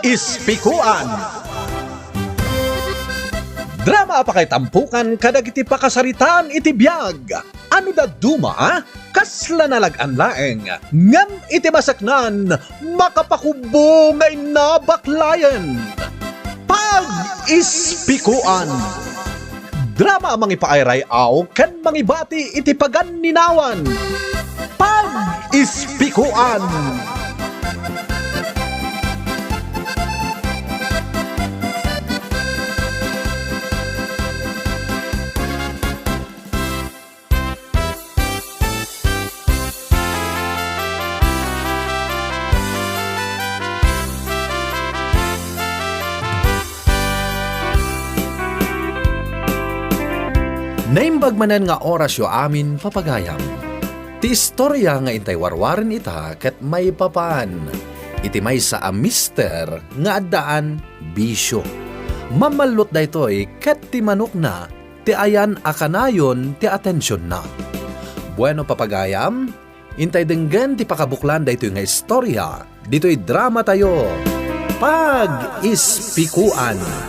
Pag-ispikuan. Drama pa kay tampukan kadag iti pakasaritaan iti biyag. Ano da duma? Kasla nalagan laeng. Ngam iti masaknan, makapakubo ngay nabaklayan. Pag-ispikuan. Drama ang ipaayray aw kan mangibati iti paganinawan. Pag-ispikuan. Naimbag manan nga orasyo amin papagayam. Ti istorya nga intay warwarin ita ket may papaan. Iti may sa a mister nga addaan bisyo. Mamalot daytoy ket ti manok na ti ayan akanayon ti atensyon na. Bueno papagayam, intay denggan ti pakabuklan daytoy nga istorya. Dito'y drama tayo. Pag-ispikuan.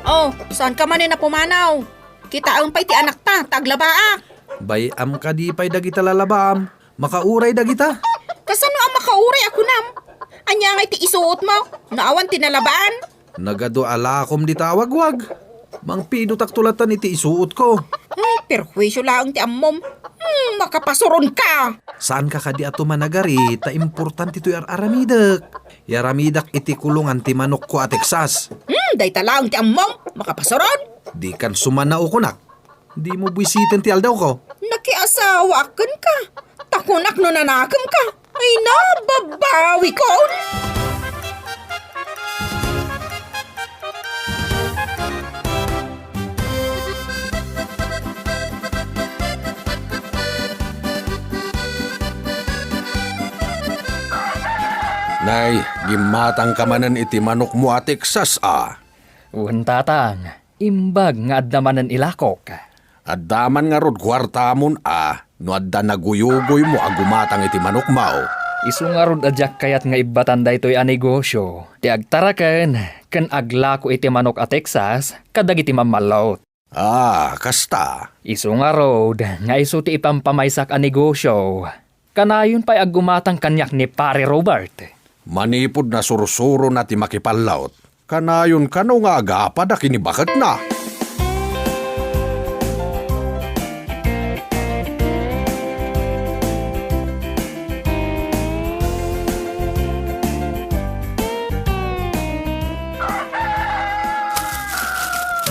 Oh, saan ka man na pumanaw? Kita ang pay ti anak ta, taglabaak. Bayam ka di pay dagita lalabam. Makauray dagita. Kasano ang makauray ako nam? Anya nga ti isuot mo, naawan tinalabaan. Nagado alakom di tawagwag. Mang pinutag tulatan iti isuot ko. Ay, perwisyo lang ti ammom. Makapasuron ka. Saan ka kadi ato managari, ta importante ito'y aramidak. Yaramidak iti kulungan ti manok ko a Texas. Day talang ti ammom, makapasuron. Di kan sumanao ko nak. Di mo bisiten ti aldaw ko. Nakiasawa kan ka. Takunak no nanakam ka. Ay nababawi ko. Nay, gimatang kamanan iti manok mo a Texas Tatang, imbag nga addamanan ilakok. Addaman nga rod kwartamon no adda naguyugoy mo gumatang iti manok mao. Isu nga rod adyak kayat nga ibatan daytoy a negosyo. Ti agtaraken, ken aglako iti manok a Texas, kadag iti mamalot. Kasta. Isu nga rod, nga isu ti ipampamaysak a negosyo. Kanayon pa'y aggumatang kanyak ni Pare Robert. Manipod na surusuro na ti makipalaut. Kanayon kano nga agapad a kinibakat na.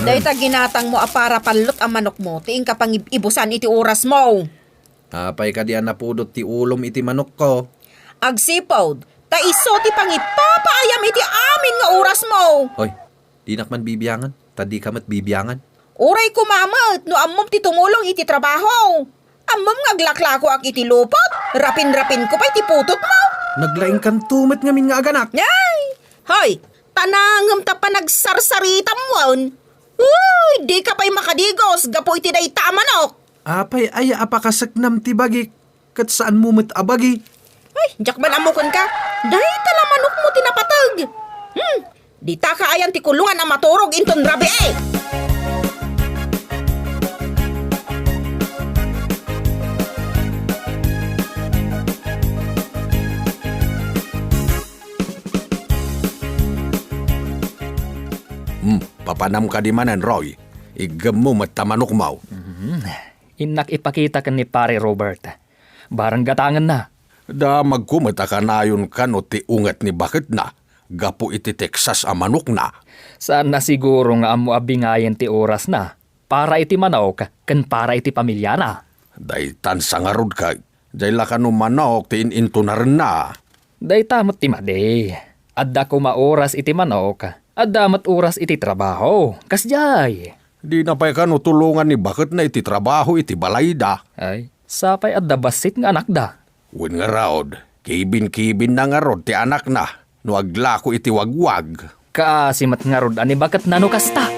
Dahita ginatang mo para palot ang manok mo, tiing ka pang ibusan iti oras mo. Apay ka diyan napudot ti ulom iti manok ko. Agsipod, ta iso ti pang ipapaayam iti amin nga oras mo. Hoy, di nakman bibiyangan. Tadi ka mat bibiyangan. Uray kumamat, no ammom ti tumulong iti trabaho. Ammom nga aglaklako ak iti lupot, rapin-rapin ko pa iti putot mo. Naglaing kan tumet ngamin nga aganak. Ay! Hoy, tanangam ta pa nagsarsaritam mo. Uy, di ka pa'y makadigos, gapo iti day tamanok. Apay ay apakasaknam ti bagi. Kat saan mo met abagi? Ay, jakman amukon ka. Dahil talamanok mo tinapatag. Di ta ka ayan ti kulungan ang maturog inton rabi eh. Papanam ka di manan, Roy. Igam mo matamanok mau. Inak ipakita kan ni Pare Robert. Barang gatangan na. Da magkumata ka na yun ka no ti ungat ni bakit na. Gapo iti Texas a manok na. Saan na siguro nga amo abingayan ti oras na. Para iti manok, kan para iti pamilya na. Day tansa nga rod ka. Day laka no manok ti ininto na rin na. Day tamot ti madi. Adda ko maoras iti manok. Adda mat oras iti trabaho. Kasjay. Di na pa'y ka no tulungan ni bakit na iti trabaho iti balay da. Ay, sapay adda basit nga anak da. Wen nga raod, kibin-kibin na nga rod ti anak na. No aglako iti wagwag. Kaasimat nga rod ani bakat nano kasta.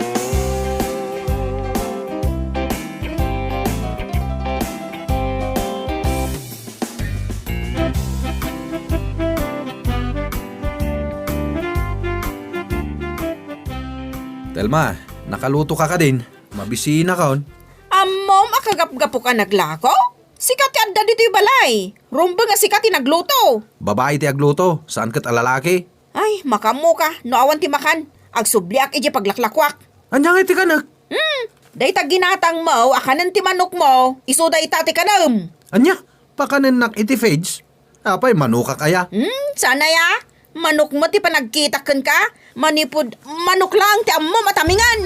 Telma, nakaluto ka din. Mabisina ka on. Amom, akagap-gapo ka naglako? Sikat ti adda dito'y balay. Rumba nga sikat ti nagluto. Babae ti agluto, saan kat alalaki? Ay, makamu ka. No awan ti makan. Agsubliak iji paglaklakwak. Anyang iti ka na? Day tag ginatang mo, akanan ti manok mo. Isuda itati ka nam. Anya, pakanin nak iti fades. Apay, manuka kaya? Sana ya. Manok mo ti panagkitakan ka. Manipod, manok lang ti ammo matamingan.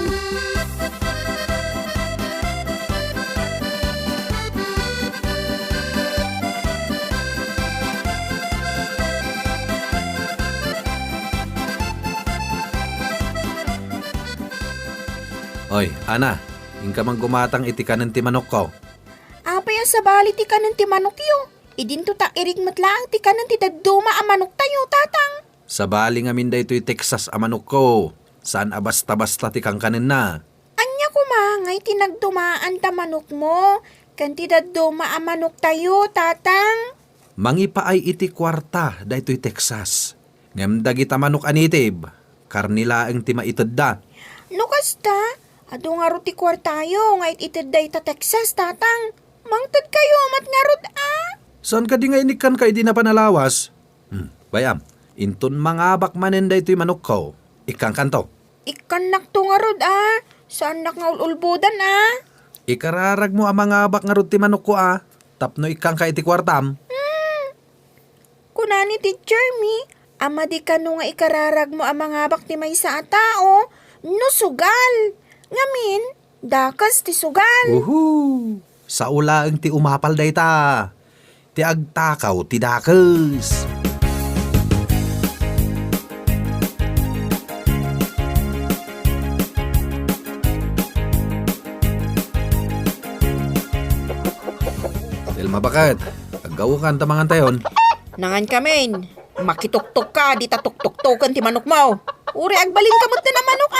Oy, Ana, ka mang gumatang iti kanan ti manok ko. Apay sa bali ti kanan ti manok yo. Idinto ta irigmat lang ti kanan ti dadduma a manok tayo, tatang. Sa bali nga minda ito'y Texas a manok ko. Saan abasta-basta ti kang kanin na? Anya kumangay ti nagdumaan ta manok mo. Kanti dadduma a manok tayo, tatang. Mangipaay iti kwarta da ito'y Texas. Ngem dagita manok anitib. Karnilaeng ti maitid da. No kasta, ado nga ro ti kwartayo, ngait itid day ta Texas, tatang. Mangtad kayo, mat nga rod Saan ka di nga inikan ka di na panalawas? Bayam, inton mangabak manen da ito'y manok ko. Ikang kanto. Ikan nakto nga rod Saan nak nga ululbudan Ikararag mo ang mangabak nga rod ti manok ko Tapno ikang ka iti kwartam. Kunani ti Jeremy, ama di ka no nga ikararag mo ang mga bak ti may sa tao, no sugal. Ngamin, dakas ti sugal. Uhu! Sa ulaang ti umapal day ta. Ti agtakaw ti dakas. Telma bakat, aggaw ka ang tamangan tayon. Nangan kamin, makituktok ka, di tatuktok-tokan ti manok mo. Uri agbalin ka matan na manok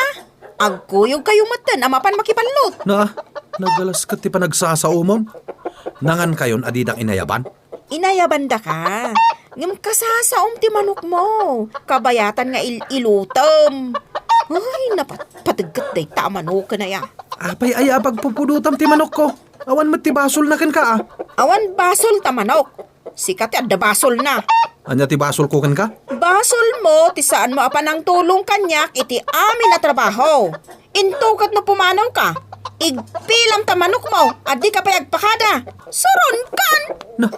Agkuyog kayo matan, amapan makipalot. Nagalas ka ti panagsasaumon. Nangan kayon adidang inayaban. Inayabanda ka. Ngam kasasaom ti manok mo. Kabayatan nga ilutom. Ay, napataga't day ta manok ka na ya. Apay ay pagpupudutam ti manok ko. Awan mat ti basol na kan ka Awan basol ta manok. Sikat adda basol na. Anya ti basol ko kan ka? Basol mo, ti saan mo apan ang tulong kanyak, iti amin na trabaho. Intukat na pumanaw ka. Igpilam ta manok mo, adi ka payagpakada. Suron kan! Na,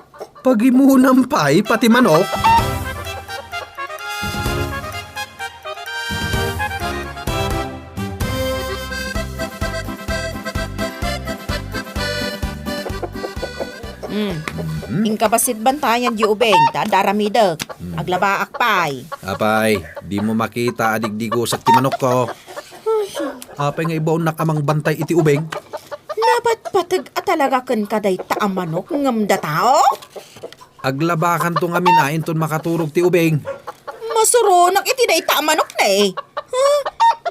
pagimunam pa'y pati manok. Ingkabasit bantayan di ubeng, ta daramidag. Aglabaak pay. Apay, di mo makita adigdigosak ti manok ko. Apay nga ibaw nakamang bantay iti ubeng. Nabat patag talaga kan kaday ta manok ngam da tao? Aglabakan to nga minain ton makaturog ti ubeng. Masuronak iti day ta manok na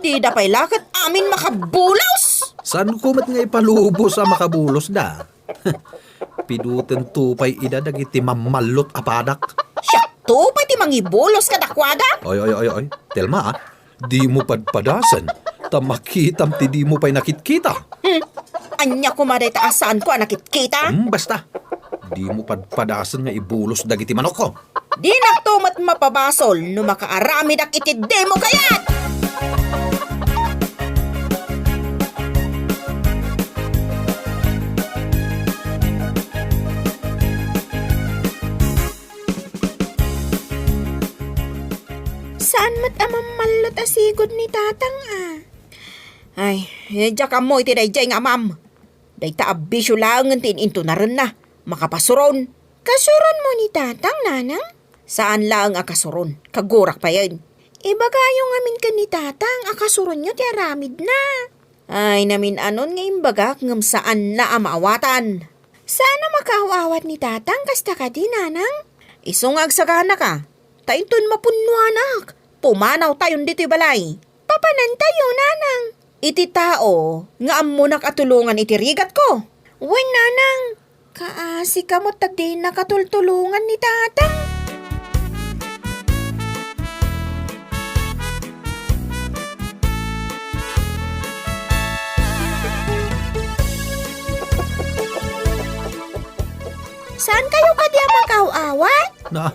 Di da pay lakat amin makabulos. San kumat nga ipalubos sa makabulos da? Piduten tupay idadag iti mamalot apadak. Siya tupay ti mangibulos kadakwada. Oy. Telma di mo padpadasan. Tamakitam ti di mo pa'y nakitkita. Anya kumaday taasan ko nakit-kita. Basta. Di mo padpadasan nga ibulos dagiti manok ko. Di naktumat mapabasol no makaarami dak iti demo kayat. Saan mat amamalot asigod ni tatang Ay, diya ka mo iti dayjay nga mam. Day ta abisyo lang tin into na rin na. Makapasuron. Kasuron mo ni tatang, nanang? Saan lang akasuron? Kagurak pa yan. Ibagayo ngamin ka ni tatang, akasuron nyo ti aramid na. Ay, namin anon nga imbagak ngam saan na amaawatan. Sana makawawat ni tatang kasta ka di, nanang? Isungag sagana ka. Tainton mapunwanak. Pumanaw tayon dito'y balay. Papanan tayo, nanang. Iti tao, nga amunak atulungan iti rigat ko. Uy, nanang. Kaasi ka mo tagdi nakatultulungan ni tatang. Saan kayo ka di magaw-awat? Na,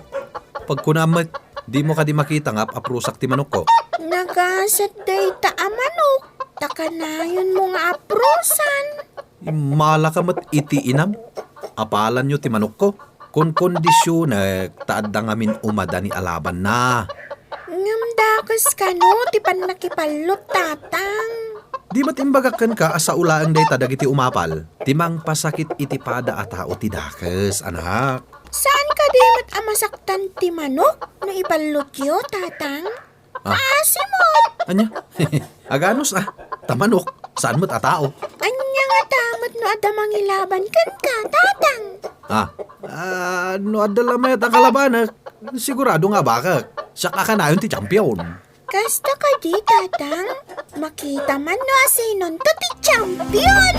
pag kunamat, di mo ka di makita nga aprusak ti manok ko. Nagasat day ta amanok. Takanayon mo nga aprusan. Mala ka mat iti inam. Apalan nyo ti manok ko. Kung kondisyon taad da ngamin umada ni alaban na. Ngamdakas ka no, ti pan nakipalot tatang. Di matimbagakan ka asa ulaang day dagiti umapal. Timang pasakit iti pada at tao ti dakes, anak. Saan ka di mat amasaktan ti manok? No ipalot yo, tatang? Asimot! Anya? Aganos tamanok. Saan mo't atao? Anya nga tamat no adamang ilaban kan ka, tatang. No adala may at kalabanak. Sigurado nga baka. Siya kakanayon ti champion. Kasta ka di, tatang. Makita man no asinon to ti champion.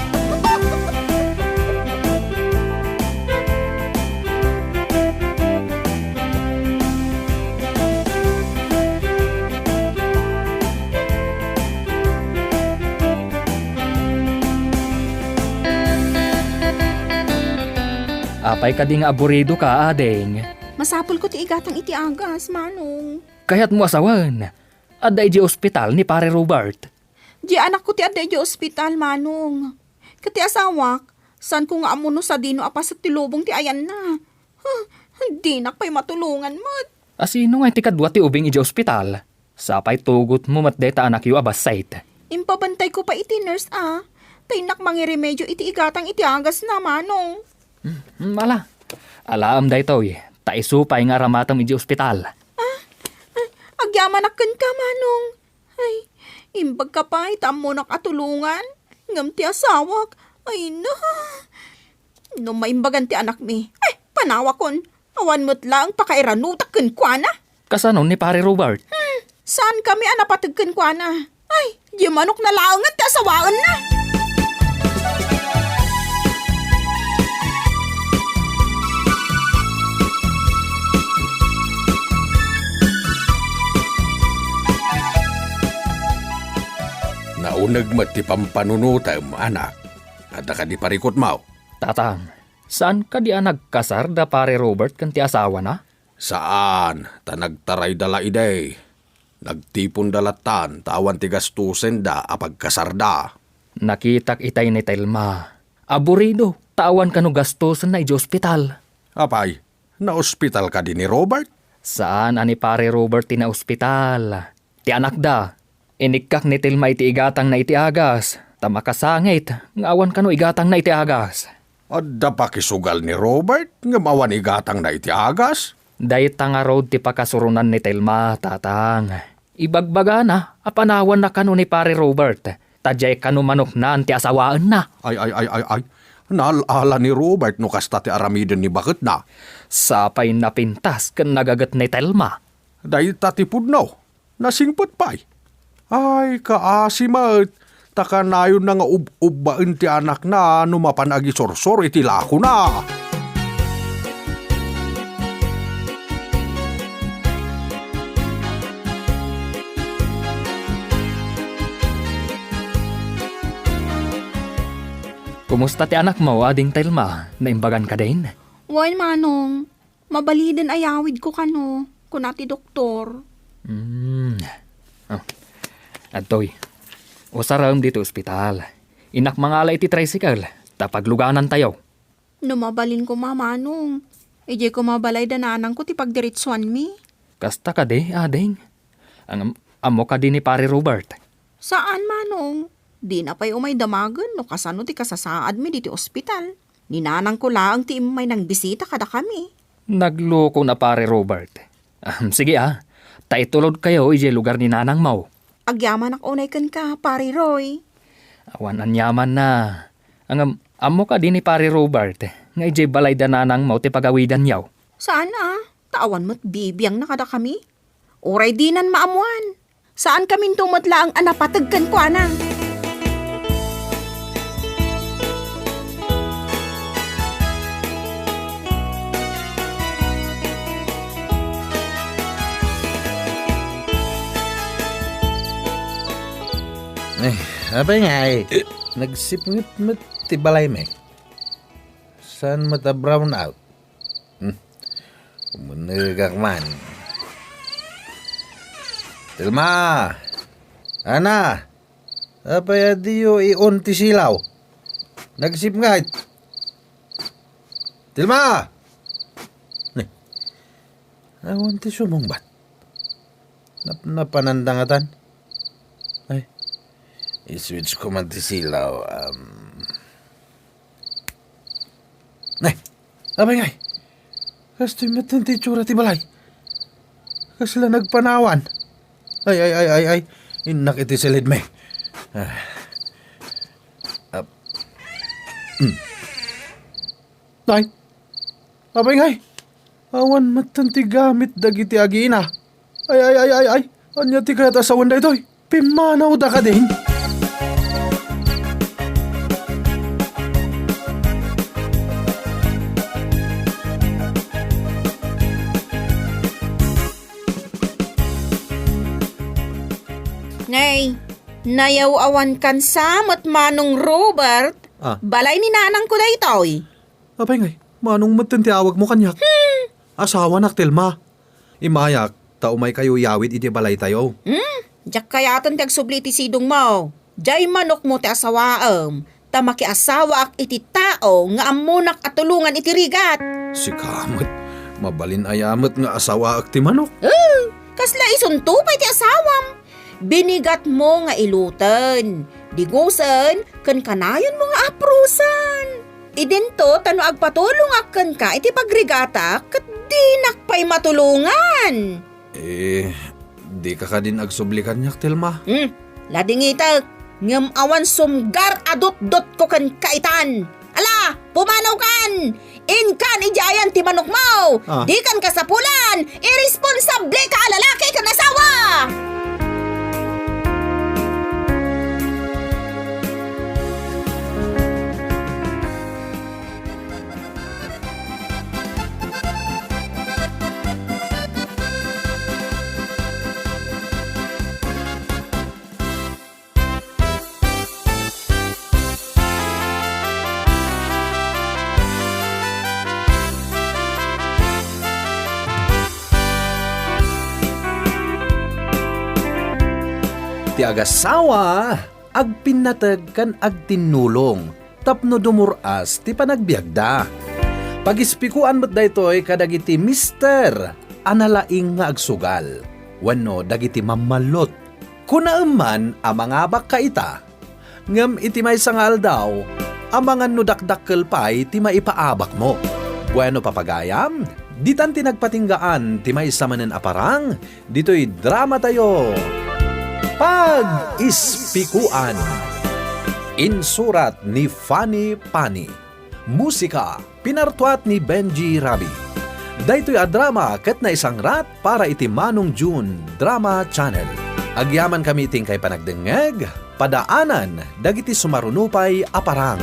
Apay ka di nga aburido ka, adeng. Masapol ko ti igatang iti agas, manong. Kaya't mo asawan. Aday di ospital ni pare Robert. Di anak ko ti aday di ospital, manong. Kati asawak, san ko nga amuno sa dino apas at tilubong ti ayan na. Di nak pa'y matulungan mo. Asino nga ti kadwa ti ubing iti ospital? Sapay tugot mo mat deta anak yu abasait. Impabantay ko pa iti nurse, Tainak mangiremedyo iti igatang iti agas na, manong. Mala. Alaam da ito'y. Taisupay nga ramatam iti ospital. Agyamanak ka, manong. Ay, imbag ka pa, itam mo nakatulungan. Ngam ti asawak. Ay, na. No maimbagan ti anak mi. Ay, panawa kon. Awan mo't lang pakairanutak kan kwa na. Kasanon ni pare Robert? Saan kami anapatag kan kwa na? Ay, di manok na laangan ti asawaan na. Naunag ti pampanunutam, anak. Ada ka di parikot mo. Tatang, saan ka di nagkasar da pare Robert kan ti asawa na? Saan? Tanagtaray dala iday. Nagtipon dalatan, tawan ti gastusen da apagkasarda. Nakitak itay ni Telma. Aburido, tawan ka no gastusan na iti ospital. Apay, na-ospital ka din ni Robert? Saan ani pare Robert ti na ospital? Ti anak da. Inikak ni Telma iti igatang na iti agas. Tamakasangit, ngawan ka no igatang na iti agas. Adda pa kisugal ni Robert, nga mawan igatang na iti agas? Dayta nga road ti pakasurunan ni Telma, tatang. Ibagbaga na, apanawan na kano ni pare Robert. Tadyay kano manok na anti asawaan na. Ay. Naalala ni Robert no kasta ti aramiden ni bakit na. Sapay na pintas kan nagagat ni Telma. Dahil tatipod no, nasingpot pa'y. Ay, kaasimat. Taka na yun na nga ubbaan ti anak na numapan agi sorsor iti lako na. Kumusta ti anak mo, ading Telma? Naimbagan ka din? Wan, manong. Mabaliden ayawid ko kano. Kunati doktor. Adtoy, usaram dito ospital. Inak mangalay ti tricycle, tapagluganan tayo. Numabalin ko, mamanong. Ije ko mabalay dananang ko ti pagdiritsuan mi. Kasta ka de, ading. Ang amo ka din ni pare Robert. Saan, manong? Di na pa'y umay damagan no kasano ti kasasaad mi diti ospital. Ninanang ko lang ti imay nang bisita kada kami. Nagloko na pare Robert. Sige taitulod kayo ije lugar ni nanang mo. Agyaman ak unay kan ka, pari Roy. Awan anyaman na. Ang amo ka din ni pare Robert. Nga ije balay da nanang mo ti pagawidan yaw. Saan Tawan mo't bibiyang na kada kami. Uray dinan maamuan. Saan kami tumutla ang anapatagkan ko, anang? Apa nga nagsipngit mo ti balay me. Saan mata brown out? Kumunegak man. Tilma! Ana! Apaya diyo ion ti silaw? Nagsip nga. Tilma! Awan ti sumungbat. Napanandangatan. Ay, i-switch ko man ti silaw. Abay ngay. Kasto'y matan ti tsura ti balay. Kasla nagpanawan. Ay. Inak iti silid me. Ay, abay ngay. Awan matan ti gamit dagiti agina. Ay. Anya ti kayat asawan da ito'y. Pimanaw da ka din. Nay, nayaw-awan kan samat manong Robert. Balay ni nanang ko da ito'y. Abay ngay, manong matan ti awag mo kanyak. Asawa nak Tilma. Imayak, taumay kayo yawid iti balay tayo. Diyak kayatan ti agsubli ti sidong mo. Diyay manok mo ti asawaam. Tamaki asawa ak iti tao nga amunak at tulungan iti rigat. Si Kamot, mabalin ayamat nga asawa ak ti manok. Kasla isuntupay ti asawam. Binigat mo nga ilutan. Digusan, kan kanayon mo nga aprusan. Idento tano agpatulong akkan ka iti pagrigata kat di nakpay matulungan. Di ka din agsubli kanyak, Tilma. Ladingita, ngam awan sumgar adot-dot ko kan kaitan. Ala, pumanaw kan! Inkan ijayan ti manok mo! Di kan kasapulan! Irresponsable ka lalaki kan asawa! Ti agasawa, agpinatag kan agtinulong, tapno dumuras ti panagbiagda. Pagispikuan mo't daytoy kadagiti mister, analaing nga agsugal, wenno dagiti mamalot. Kunaaman amang abak kaita, ngam iti may sangal daw, amangan no dakdakkel pay ti maipaabak mo. Bueno papagayam, ditan ti nagpatinggaan ti may samanen aparang, dito'y drama tayo. Pag-ispikuan. Insurat ni Fanny Pani. Musika, pinartuat ni Benji Rabi. Daytoy a drama ket na isang rat para iti Manong June Drama Channel. Agyaman kami ting kay panagdengeg, padaanan, dagiti sumarunupay aparang.